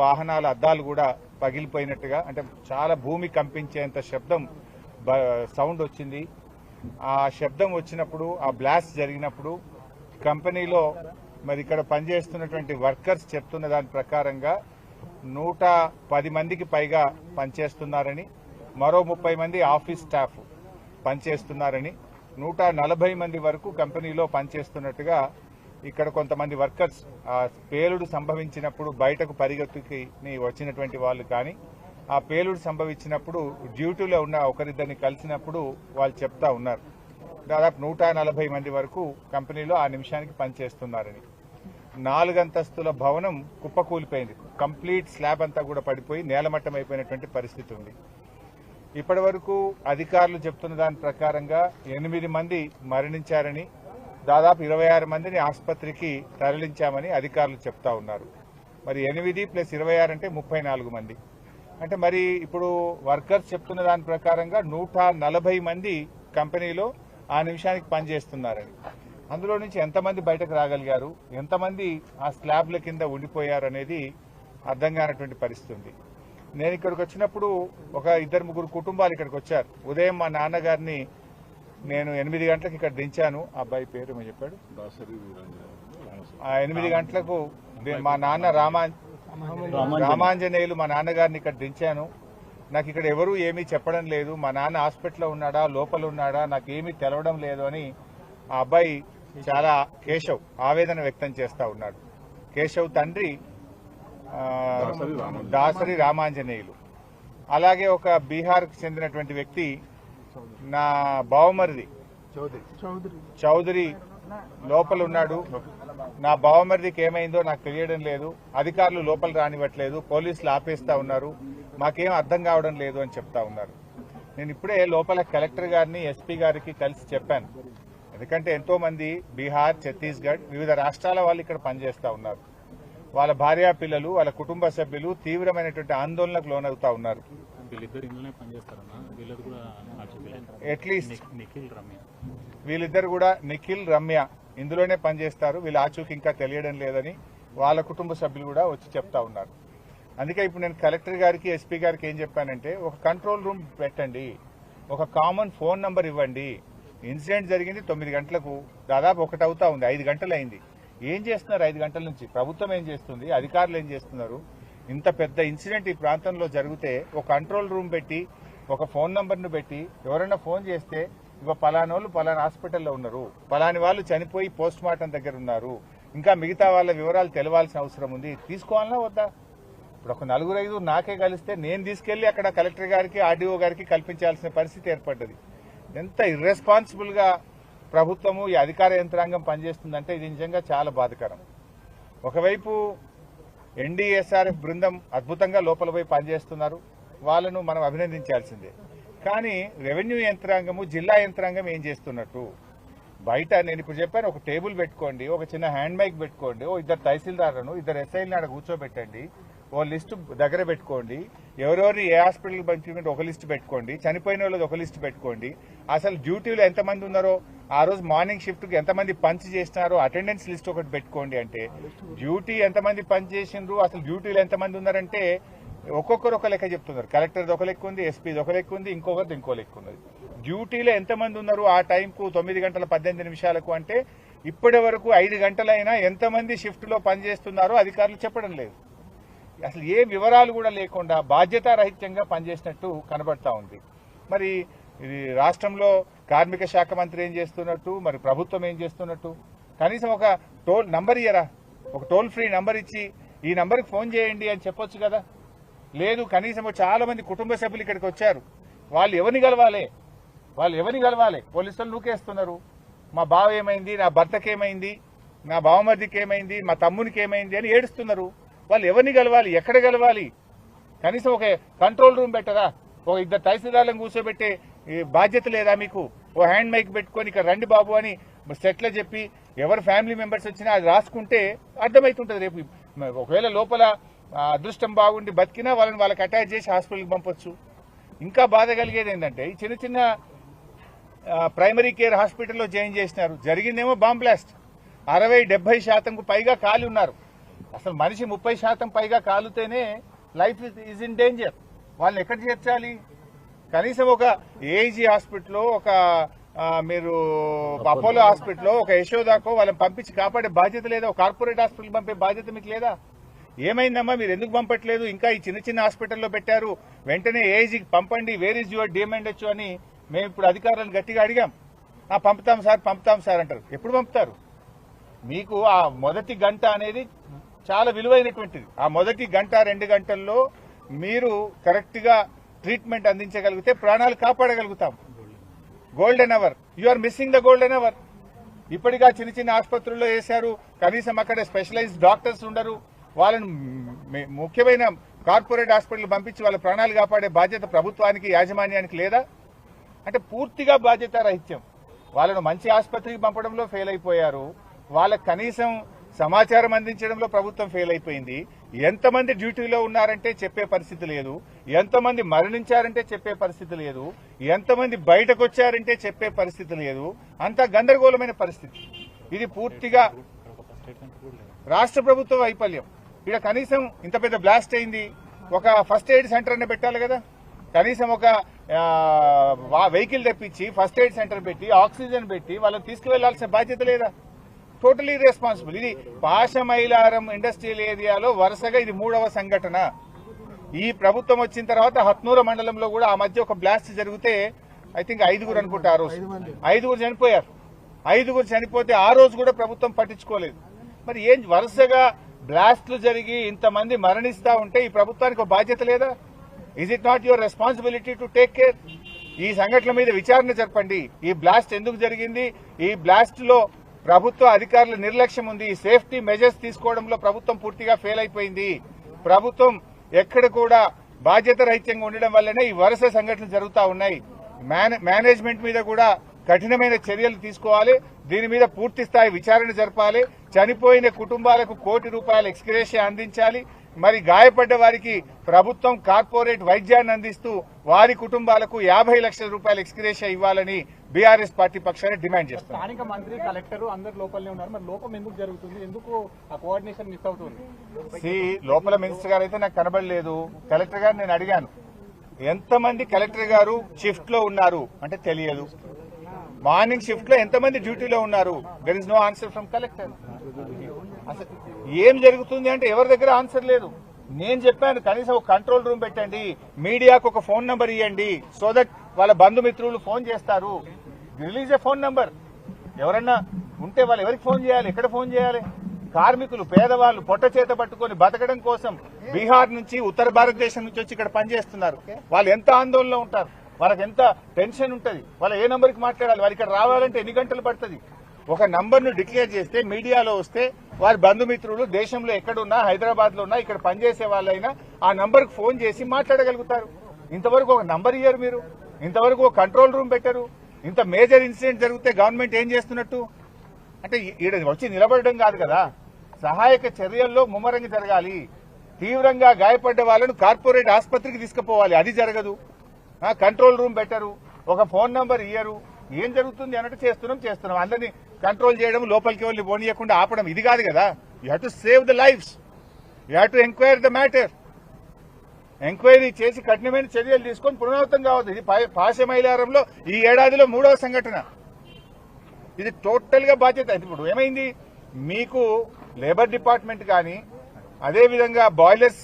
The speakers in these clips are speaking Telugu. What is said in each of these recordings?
వాహనాల అద్దాలు కూడా పగిలిపోయినట్టుగా, అంటే చాలా భూమి కంపించేంత శబ్దం సౌండ్ వచ్చింది. ఆ శబ్దం వచ్చినప్పుడు, ఆ బ్లాస్ట్ జరిగినప్పుడు కంపెనీలో మరి ఇక్కడ పనిచేస్తున్నటువంటి వర్కర్స్ చెప్తున్న దాని ప్రకారంగా 110 మందికి పైగా పనిచేస్తున్నారని, మరో 30 మంది ఆఫీస్ స్టాఫ్ పనిచేస్తున్నారని, 140 మంది వరకు కంపెనీలో పనిచేస్తున్నట్టుగా ఇక్కడ కొంతమంది వర్కర్స్ ఆ పేలుడు సంభవించినప్పుడు బయటకు పరిగెత్తుకి వచ్చినటువంటి వాళ్ళు కానీ, ఆ పేలుడు సంభవించినప్పుడు డ్యూటీలో ఉన్న ఒకరిద్దరిని కలిసినప్పుడు వాళ్ళు చెప్తా ఉన్నారు. దాదాపు 140 మంది వరకు కంపెనీలో ఆ నిమిషానికి పనిచేస్తున్నారని. 4 అంతస్తుల భవనం కుప్పకూలిపోయింది. కంప్లీట్ స్లాబ్ అంతా కూడా పడిపోయి నేలమట్టం అయిపోయినటువంటి పరిస్థితి ఉంది. ఇప్పటి వరకు అధికారులు చెప్తున్న దాని ప్రకారంగా 8 మంది మరణించారని, దాదాపు 26 మందిని ఆసుపత్రికి తరలించామని అధికారులు చెప్తా ఉన్నారు. మరి 8 + 26 అంటే 34 మంది. అంటే మరి ఇప్పుడు వర్కర్స్ చెప్తున్న దాని ప్రకారంగా 140 మంది కంపెనీలో ఆ నిమిషానికి పనిచేస్తున్నారని. అందులో నుంచి ఎంతమంది బయటకు రాగలిగారు, ఎంతమంది ఆ స్లాబ్ల కింద ఉండిపోయారు అనేది అర్థం కానటువంటి పరిస్థితి ఉంది. నేను ఇక్కడికి వచ్చినప్పుడు ఒక 2-3 కుటుంబాలు ఇక్కడికి వచ్చారు. ఉదయం మా నాన్నగారిని నేను 8 గంటలకు ఇక్కడ దించాను. అబ్బాయి పేరు ఏమో చెప్పాడు. 8 గంటలకు మా నాన్న రామాంజనేయులు మా నాన్నగారిని ఇక్కడ దించాను. నాకు ఇక్కడ ఎవరూ ఏమీ చెప్పడం లేదు, మా నాన్న హాస్పిటల్లో ఉన్నాడా లోపల ఉన్నాడా నాకేమీ తెలవడం లేదు అని ఆ అబ్బాయి చాలా కేశవ్ ఆవేదన వ్యక్తం చేస్తా ఉన్నాడు. కేశవ్ తండ్రి దాసరి రామాంజనేయులు. అలాగే ఒక బీహార్కు చెందినటువంటి వ్యక్తి నా బావమరిది చౌదరి లోపల ఉన్నాడు. నా బావమరిదికి ఏమైందో నాకు తెలియడం లేదు, అధికారులు లోపల రానివ్వట్లేదు, పోలీసులు ఆపేస్తా ఉన్నారు, మాకేం అర్థం కావడం లేదు అని చెప్తా ఉన్నారు. నేను ఇప్పుడే లోపల కలెక్టర్ గారిని ఎస్పీ గారికి కలిసి చెప్పాను. ఎందుకంటే ఎంతో మంది బీహార్, ఛత్తీస్గఢ్ వివిధ రాష్ట్రాల వాళ్ళు ఇక్కడ పనిచేస్తా ఉన్నారు. వాళ్ళ భార్యా పిల్లలు, వాళ్ళ కుటుంబ సభ్యులు తీవ్రమైనటువంటి ఆందోళనకు లోనవుతా ఉన్నారు. అట్లీస్ట్ వీళ్ళిద్దరు కూడా నిఖిల్, రమ్య ఇందులోనే పనిచేస్తారు. వీళ్ళ ఆచూకీ ఇంకా తెలియడం లేదని వాళ్ళ కుటుంబ సభ్యులు కూడా వచ్చి చెప్తా ఉన్నారు. అందుకే ఇప్పుడు నేను కలెక్టర్ గారికి, ఎస్పీ గారికి ఏం చెప్పానంటే, ఒక కంట్రోల్ రూమ్ పెట్టండి, ఒక కామన్ ఫోన్ నంబర్ ఇవ్వండి. ఇన్సిడెంట్ జరిగింది 9 గంటలకు, దాదాపు 1 అవుతా ఉంది, 5 గంటలు అయింది. ఏం చేస్తున్నారు 5 గంటల నుంచి? ప్రభుత్వం ఏం చేస్తుంది, అధికారులు ఏం చేస్తున్నారు? ఇంత పెద్ద ఇన్సిడెంట్ ఈ ప్రాంతంలో జరిగితే ఒక కంట్రోల్ రూమ్ పెట్టి, ఒక ఫోన్ నంబర్ను పెట్టి, ఎవరైనా ఫోన్ చేస్తే ఇక పలానోళ్ళు పలానా హాస్పిటల్లో ఉన్నారు, పలాని వాళ్ళు చనిపోయి పోస్ట్ మార్టం దగ్గర ఉన్నారు, ఇంకా మిగతా వాళ్ళ వివరాలు తెలవాల్సిన అవసరం ఉంది, తీసుకోవాలన్నా వద్దా? ఇప్పుడు ఒక 4-5 నాకే కలిస్తే నేను తీసుకెళ్లి అక్కడ కలెక్టర్ గారికి, ఆర్డీఓ గారికి కల్పించాల్సిన పరిస్థితి ఏర్పడ్డది. ఎంత ఇర్రెస్పాన్సిబుల్ గా ప్రభుత్వము, ఈ అధికార యంత్రాంగం పనిచేస్తుందంటే ఇది నిజంగా చాలా బాధాకరం. ఒకవైపు ఎన్డీఎస్ఆర్ఎఫ్ బృందం అద్భుతంగా లోపల పోయి పనిచేస్తున్నారు, వాళ్ళను మనం అభినందించాల్సిందే. కానీ రెవెన్యూ యంత్రాంగము, జిల్లా యంత్రాంగం ఏం చేస్తున్నట్టు? బయట నేను ఇప్పుడు చెప్పాను, ఒక టేబుల్ పెట్టుకోండి, ఒక చిన్న హ్యాండ్ మైక్ పెట్టుకోండి, ఓ 2 తహసీల్దార్లను, 2 ఎస్ఐలను ఆడ కూర్చోబెట్టండి, ఓ లిస్టు దగ్గర పెట్టుకోండి, ఎవరెవరిని ఏ హాస్పిటల్కి పంపించుకుంటే ఒక లిస్టు పెట్టుకోండి, చనిపోయిన వాళ్ళది ఒక లిస్టు పెట్టుకోండి, అసలు డ్యూటీలో ఎంతమంది ఉన్నారో, ఆ రోజు మార్నింగ్ షిఫ్ట్కి ఎంతమంది పంచ్ చేసినారో అటెండెన్స్ లిస్ట్ ఒకటి పెట్టుకోండి. అంటే డ్యూటీ ఎంతమంది పంచ్ చేసిండ్రు, అసలు డ్యూటీలో ఎంతమంది ఉన్నారంటే ఒక్కొక్కరు ఒక లెక్క చెప్తున్నారు. కలెక్టర్ది ఒక లెక్క ఉంది, ఎస్పీది ఒక లెక్క ఉంది, ఇంకొకరిది ఇంకో లెక్క ఉన్నది. డ్యూటీలో ఎంతమంది ఉన్నారు ఆ టైంకు 9:18 అంటే ఇప్పటి వరకు 5 గంటలైనా ఎంతమంది షిఫ్ట్లో పనిచేస్తున్నారో అధికారులు చెప్పడం లేదు. అసలు ఏ వివరాలు కూడా లేకుండా బాధ్యతారహిత్యంగా పనిచేసినట్టు కనబడతా ఉంది. మరి ఇది రాష్ట్రంలో కార్మిక శాఖ మంత్రి ఏం చేస్తున్నట్టు, మరి ప్రభుత్వం ఏం చేస్తున్నట్టు? కనీసం ఒక టోల్ నంబర్ ఇయ్యరా, ఒక టోల్ ఫ్రీ నంబర్ ఇచ్చి ఈ నంబర్కి ఫోన్ చేయండి అని చెప్పొచ్చు కదా. లేదు, కనీసం చాలా మంది కుటుంబ సభ్యులు ఇక్కడికి వచ్చారు, వాళ్ళు ఎవరిని కలవాలి? పోలీసులు నూకేస్తున్నారు. మా బావ ఏమైంది, నా భర్తకి ఏమైంది, నా బావమర్దికి ఏమైంది, మా తమ్మునికి ఏమైంది అని ఏడుస్తున్నారు. వాళ్ళు ఎవరిని కలవాలి, ఎక్కడ కలవాలి? కనీసం ఒక కంట్రోల్ రూమ్ పెట్టరా, ఒక 2 తహసీల్దార్లను కూర్చోబెట్టే బాధ్యత లేదా మీకు? ఓ హ్యాండ్ మైక్ పెట్టుకొని ఇక్కడ రండి బాబు అని సెట్లో చెప్పి ఎవరు ఫ్యామిలీ మెంబర్స్ వచ్చినా అది రాసుకుంటే అర్థమవుతుంటుంది. రేపు ఒకవేళ లోపల అదృష్టం బాగుండి బతికినా వాళ్ళకి అటాచ్ చేసి హాస్పిటల్కి పంపొచ్చు. ఇంకా బాధ కలిగేది ఏంటంటే, ఈ చిన్న చిన్న ప్రైమరీ కేర్ హాస్పిటల్లో జాయిన్ చేసినారు, జరిగిందేమో బాంబ్ బ్లాస్ట్, 60-70% పైగా ఖాళీ ఉన్నారు. అసలు మనిషి 30% పైగా కాలుతేనే లైఫ్ ఈజ్ ఇన్ డేంజర్. వాళ్ళని ఎక్కడ చేర్చాలి? కనీసం ఒక ఏజీ హాస్పిటల్లో, ఒక మీరు అపోలో హాస్పిటల్లో, ఒక యశోదాకో వాళ్ళని పంపించి కాపాడే బాధ్యత లేదా? ఒక కార్పొరేట్ హాస్పిటల్ పంపే బాధ్యత మీకు లేదా? ఏమైందమ్మా, మీరు ఎందుకు పంపట్లేదు? ఇంకా ఈ చిన్న చిన్న హాస్పిటల్లో పెట్టారు, వెంటనే ఏజీకి పంపండి, వేర్ ఈజ్ యువర్ డిఎంఎండ్హెచ్ఓ అని మేము ఇప్పుడు అధికారులను గట్టిగా అడిగాం. పంపుతాం సార్ అంటారు. ఎప్పుడు పంపుతారు? మీకు ఆ మొదటి గంట అనేది చాలా విలువైనటువంటిది. ఆ మొదటి గంట 2 గంటల్లో మీరు కరెక్ట్ గా ట్రీట్మెంట్ అందించగలిగితే ప్రాణాలు కాపాడగలుగుతాం. Golden hour, you are missing the golden hour. ఇప్పటిగా చిన్న చిన్న ఆసుపత్రుల్లో వేశారు, కనీసం అక్కడ స్పెషలైజ్డ్ డాక్టర్స్ ఉండరు. వాళ్ళని ముఖ్యమైన కార్పొరేట్ హాస్పిటల్ పంపించి వాళ్ళ ప్రాణాలు కాపాడే బాధ్యత ప్రభుత్వానికి, యాజమాన్యానికి లేదా? అంటే పూర్తిగా బాధ్యత రహిత్యం. వాళ్ళను మంచి ఆసుపత్రికి పంపడంలో ఫెయిల్ అయిపోయారు. వాళ్ళకు కనీసం సమాచారం అందించడంలో ప్రభుత్వం ఫెయిల్ అయిపోయింది. ఎంతమంది డ్యూటీలో ఉన్నారంటే చెప్పే పరిస్థితి లేదు, ఎంతమంది మరణించారంటే చెప్పే పరిస్థితి లేదు, ఎంతమంది బయటకు వచ్చారంటే చెప్పే పరిస్థితి లేదు. అంతా గందరగోళమైన పరిస్థితి. ఇది పూర్తిగా రాష్ట్ర ప్రభుత్వ వైఫల్యం. ఇక్కడ కనీసం ఇంత పెద్ద బ్లాస్ట్ అయింది, ఒక ఫస్ట్ ఎయిడ్ సెంటర్ అనే పెట్టాలి కదా. కనీసం ఒక వెహికల్ తెప్పించి ఫస్ట్ ఎయిడ్ సెంటర్ పెట్టి ఆక్సిజన్ పెట్టి వాళ్ళని తీసుకువెళ్లాల్సిన బాధ్యత లేదా? Totally responsible. ఇది పాశమైలారం ఇండస్ట్రియల్ ఏరియాలో వరుసగా ఇది 3వ సంఘటన. ఈ ప్రభుత్వం వచ్చిన తర్వాత హత్నూర మండలంలో కూడా ఆ మధ్య ఒక బ్లాస్ట్ జరిగితే ఐ థింక్ 5 అనుకుంటా. ఆ రోజు 5 చనిపోయారు. 5 చనిపోతే ఆ రోజు కూడా ప్రభుత్వం పట్టించుకోలేదు. మరి ఏం వరుసగా బ్లాస్ట్లు జరిగి ఇంతమంది మరణిస్తా ఉంటే ఈ ప్రభుత్వానికి ఒక బాధ్యత లేదా? Is it not your responsibility to take care? ఈ సంఘటన మీద విచారణ జరపండి. ఈ బ్లాస్ట్ ఎందుకు జరిగింది? ఈ బ్లాస్ట్ లో ప్రభుత్వ అధికారుల నిర్లక్ష్యం ఉంది. సేఫ్టీ మెజర్స్ తీసుకోవడంలో ప్రభుత్వం పూర్తిగా ఫెయిల్ అయిపోయింది. ప్రభుత్వం ఎక్కడ కూడా బాధ్యత రహితంగా ఉండడం వల్లనే ఈ వరుస సంఘటనలు జరుగుతూ ఉన్నాయి. మేనేజ్మెంట్ మీద కూడా కఠినమైన చర్యలు తీసుకోవాలి. దీని మీద పూర్తి స్థాయి విచారణ జరపాలి. చనిపోయిన కుటుంబాలకు ₹1 కోటి ఎక్స్గ్రేషియా అందించాలి. మరి గాయపడ్డ వారికి ప్రభుత్వం కార్పొరేట్ వైద్యాన్ని అందిస్తూ వారి కుటుంబాలకు ₹50 లక్షల ఎక్స్గ్రేషియా ఇవ్వాలని బీఆర్ఎస్ పార్టీ పక్షాన్ని డిమాండ్ చేస్తారు. స్థానిక మంత్రి, కలెక్టర్ అందరు లోపలనే ఉన్నారు. మరి లోపం ఎందుకు జరుగుతుంది? ఎందుకు ఆ కోఆర్డినేషన్ మిస్ అవుతుంది? లోపల మినిస్టర్ గారు అయితే నాకు కనబడలేదు. కలెక్టర్ గారు నేను అడిగాను, ఎంతమంది కలెక్టర్ గారు షిఫ్ట్ లో ఉన్నారు అంటే తెలియదు. మార్నింగ్ షిఫ్ట్ లో ఎంతమంది డ్యూటీలో ఉన్నారు? There is no answer from collector. అసలు ఏం జరుగుతుంది అంటే ఎవరి దగ్గర ఆన్సర్ లేదు. నేను చెప్పాను, కనీసం ఒక కంట్రోల్ రూమ్ పెట్టండి, మీడియాకు ఒక ఫోన్ నంబర్ ఇవ్వండి, సో దట్ వాళ్ళ బంధుమిత్రులు ఫోన్ చేస్తారు. రిలీజ్ ఏ ఫోన్ నంబర్. ఎవరన్నా ఉంటే వాళ్ళు ఎవరికి ఫోన్ చేయాలి, ఎక్కడ ఫోన్ చేయాలి? కార్మికులు, పేదవాళ్ళు పొట్ట చేత పట్టుకొని బతకడం కోసం బీహార్ నుంచి, ఉత్తర భారతదేశం నుంచి వచ్చి ఇక్కడ పనిచేస్తున్నారు. వాళ్ళు ఎంత ఆందోళనలో ఉంటారు, వాళ్ళకి ఎంత టెన్షన్ ఉంటుంది, వాళ్ళు ఏ నంబర్కి మాట్లాడాలి, వాళ్ళు ఇక్కడ రావాలంటే ఎన్ని గంటలు పడుతుంది? ఒక నంబర్ను డిక్లేర్ చేస్తే మీడియాలో వస్తే వారి బంధుమిత్రులు దేశంలో ఎక్కడున్నా, హైదరాబాద్ లో ఉన్నా, ఇక్కడ పనిచేసే వాళ్ళైనా ఆ నంబర్కి ఫోన్ చేసి మాట్లాడగలుగుతారు. ఇంతవరకు ఒక నంబర్ ఇయ్యారు మీరు, ఇంతవరకు ఒక కంట్రోల్ రూమ్ పెట్టారు. ఇంత మేజర్ ఇన్సిడెంట్ జరిగితే గవర్నమెంట్ ఏం చేస్తున్నట్టు? అంటే ఈడ వచ్చి నిలబడడం కాదు కదా, సహాయక చర్యల్లో ముమ్మరంగా జరగాలి. తీవ్రంగా గాయపడ్డ వాళ్ళను కార్పొరేట్ ఆసుపత్రికి తీసుకుపోవాలి, అది జరగదు. కంట్రోల్ రూమ్ పెట్టరు, ఒక ఫోన్ నంబర్ ఇయ్యరు. ఏం జరుగుతుంది అన్నట్టు చేస్తున్నాం. అందరినీ కంట్రోల్ చేయడం, లోపలికి వెళ్ళి పోనీయకుండా ఆపడం, ఇది కాదు కదా. You have to save the lives, you have to enquiry the matter. Enquiry చేసి కఠినమైన చర్యలు తీసుకొని పునరావృతం కావద్దు. ఇది పాశమైలారంలో ఈ ఏడాదిలో 3వ సంఘటన. ఇది టోటల్ గా బాధ్యత. ఇప్పుడు ఏమైంది, మీకు లేబర్ డిపార్ట్మెంట్ కానీ, అదేవిధంగా బాయిలర్స్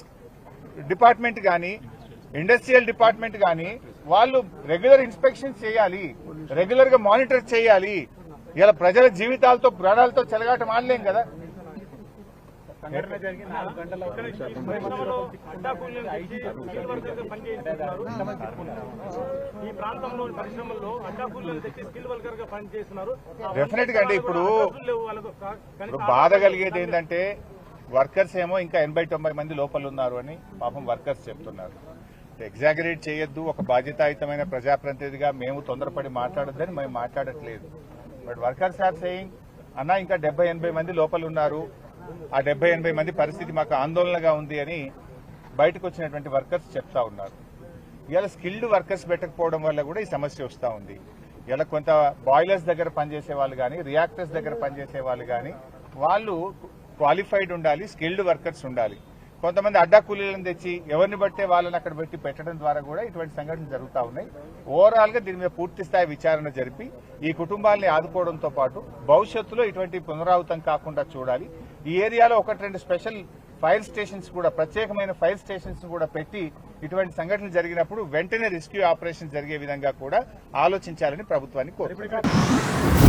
డిపార్ట్మెంట్ కానీ, ఇండస్ట్రియల్ డిపార్ట్మెంట్ కానీ వాళ్ళు రెగ్యులర్ ఇన్స్పెక్షన్ చేయాలి, రెగ్యులర్ గా మానిటర్ చేయాలి. ఇలా ప్రజల జీవితాలతో, ప్రాణాలతో చెలగాట మాడలేం కదా. సంఘటన జరిగి 4 గంటల ఈ ప్రాంతంలో పరిశ్రమల్లో అడ్డాకూలీలను తెచ్చి స్కిల్ వర్కర్ గా పనిచేస్తున్నారు. డెఫినెట్ గా అండి. ఇప్పుడు బాధ కలిగేది ఏంటంటే వర్కర్స్ ఏమో ఇంకా 80-90 మంది లోపల ఉన్నారు అని పాపం వర్కర్స్ చెప్తున్నారు. ఎగ్జాగరేట్ చేయొద్దు. ఒక బాధ్యతాయుతమైన ప్రజాప్రతినిధిగా మేము తొందరపడి మాట్లాడొద్దని మేము మాట్లాడట్లేదు. బట్ వర్కర్స్ ఆర్ సేయింగ్, అన్నా ఇంకా 70-80 మంది లోపల ఉన్నారు, ఆ 70-80 మంది పరిస్థితి మాకు ఆందోళనగా ఉంది అని బయటకు వచ్చినటువంటి వర్కర్స్ చెప్తా ఉన్నారు. ఇలా స్కిల్డ్ వర్కర్స్ పెట్టకపోవడం వల్ల కూడా ఈ సమస్య వస్తూ ఉంది. ఇలా కొంత బాయిలర్స్ దగ్గర పనిచేసే వాళ్ళు కానీ, రియాక్టర్స్ దగ్గర పనిచేసే వాళ్ళు కానీ వాళ్ళు క్వాలిఫైడ్ ఉండాలి, స్కిల్డ్ వర్కర్స్ ఉండాలి. కొంతమంది అడ్డా కూలీలను తెచ్చి ఎవరిని బట్టే వాళ్ళని అక్కడ పెట్టి పెట్టడం ద్వారా కూడా ఇటువంటి సంఘటనలు జరుగుతూ ఉన్నాయి. ఓవరాల్ గా దీని మీద పూర్తి స్థాయి విచారణ జరిపి ఈ కుటుంబాలని ఆదుకోవడంతో పాటు భవిష్యత్తులో ఇటువంటి పునరావృతం కాకుండా చూడాలి. ఈ ఏరియాలో 1-2 స్పెషల్ ఫైర్ స్టేషన్స్ కూడా, ప్రత్యేకమైన ఫైర్ స్టేషన్స్ కూడా పెట్టి ఇటువంటి సంఘటనలు జరిగినప్పుడు వెంటనే రెస్క్యూ ఆపరేషన్ జరిగే విధంగా కూడా ఆలోచించాలని ప్రభుత్వాన్ని కోరుతున్నారు.